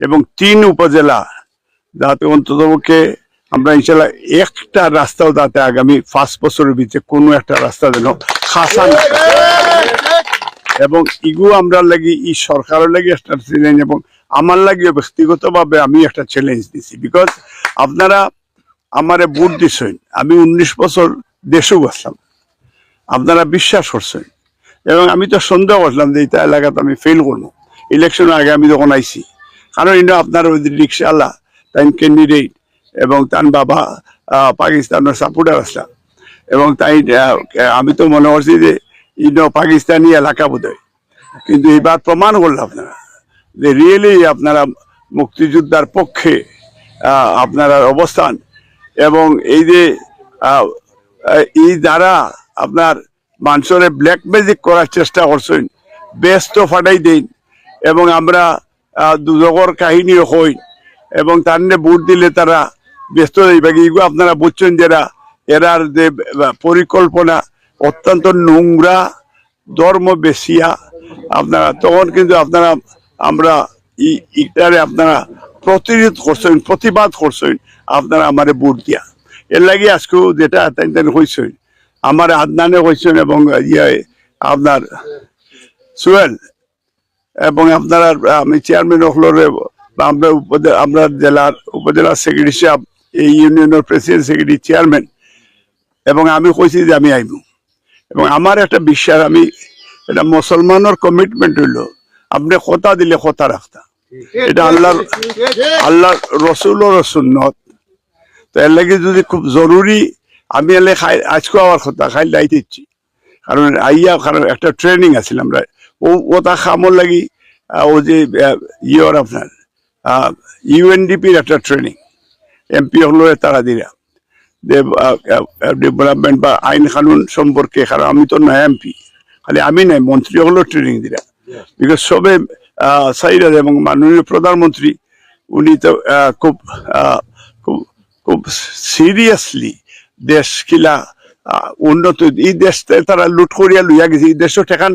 এবং 3 উপজেলা, যাতে অন্ততপক্ষে আমরা ইনশাল্লাহ একটা রাস্তাও যাতে আগামী 5 বছরের ভিতরে কোনো একটা রাস্তা যেন খাসা না, এবং ইগু আমরা লাগি ই সরকারের লাগি একটা চ্যালেঞ্জ, এবং আমার লাগিও ব্যক্তিগতভাবে আমি একটা চ্যালেঞ্জ দিছি। বিকজ আপনারা আমারে ভোট দিছেন, আমি 19 বছর দেশেও বসলাম, আপনারা বিশ্বাস করছেন, এবং আমি তো সন্দেহ করলাম যে এটা এলাকাতে আমি ফেল করবো ইলেকশনের আগে আমি যখন আইসি। কারণ ইনো আপনার রিক্সাওয়ালা তাই ক্যান্ডিডেট, এবং তার বাবা পাকিস্তানের সাপোর্টার আসলাম, এবং তাই আমি তো মনে করছি যে ইনো পাকিস্তানি এলাকা বোধ হয়, কিন্তু এবার প্রমাণ করলো আপনারা যে রিয়েলি আপনারা মুক্তিযোদ্ধার পক্ষে আপনার অবস্থান, এবং এই যে এই দ্বারা আপনার মানুষের ব্ল্যাক ম্যাজিক করার চেষ্টা করছেন, ব্যস্ত ফাটাই দিন, এবং আমরা দুজগর কাহিনীও হই, এবং তার ভোট দিলে তারা ব্যস্ত হইবে। এগুলো আপনারা বুঝছেন যারা এরার যে পরিকল্পনা অত্যন্ত নোংরা, ধর্ম বেশিয়া আপনারা, তখন কিন্তু আপনারা আমরা ইটারে আপনারা প্রতিরোধ করছেন, প্রতিবাদ করছেন আপনারা আমারে ভোট দিয়া। এর লাগে আজকেও যেটা হয়েছেন আমার আদনানে হয়েছেন, এবং আপনার সুয়েল, এবং আপনারা আমি চেয়ারম্যান হলরে আমরা জেলার উপজেলা সেক্রেটারি সাহেব, এই ইউনিয়নের প্রেসিডেন্ট সেক্রেটারি চেয়ারম্যান, এবং আমি কইছি যে আমি আইব, এবং আমার একটা বিশ্বাস, আমি এটা মুসলমানের কমিটমেন্ট হইল আপনি কথা দিলে কথা রাখতা, এটা আল্লাহ রসুলের সুন্নত। তো এর লাগে যদি খুব জরুরি আমি এলে আজকে আমার কথা খাই লাই দিচ্ছি, কারণ কারণ একটা ট্রেনিং আছিল আমরা ওটা খামর লাগি, ও যে ইয়র আপনার ইউএনডিপির একটা ট্রেনিং এমপি হলো তারা দিরা ডেভেলপমেন্ট বা আইন কানুন সম্পর্কে, কারণ আমি তো না এমপি, খালি আমি নাই মন্ত্রী হলো ট্রেনিং দিরা, বিকজ সবে সাইরা, এবং মাননীয় প্রধানমন্ত্রী উনি তো খুব খুব সিরিয়াসলি দেশ কিলা উন্নত, এই দেশে তারা লুট করিয়া লইয়া গেছে, এই দেশও ঠেকা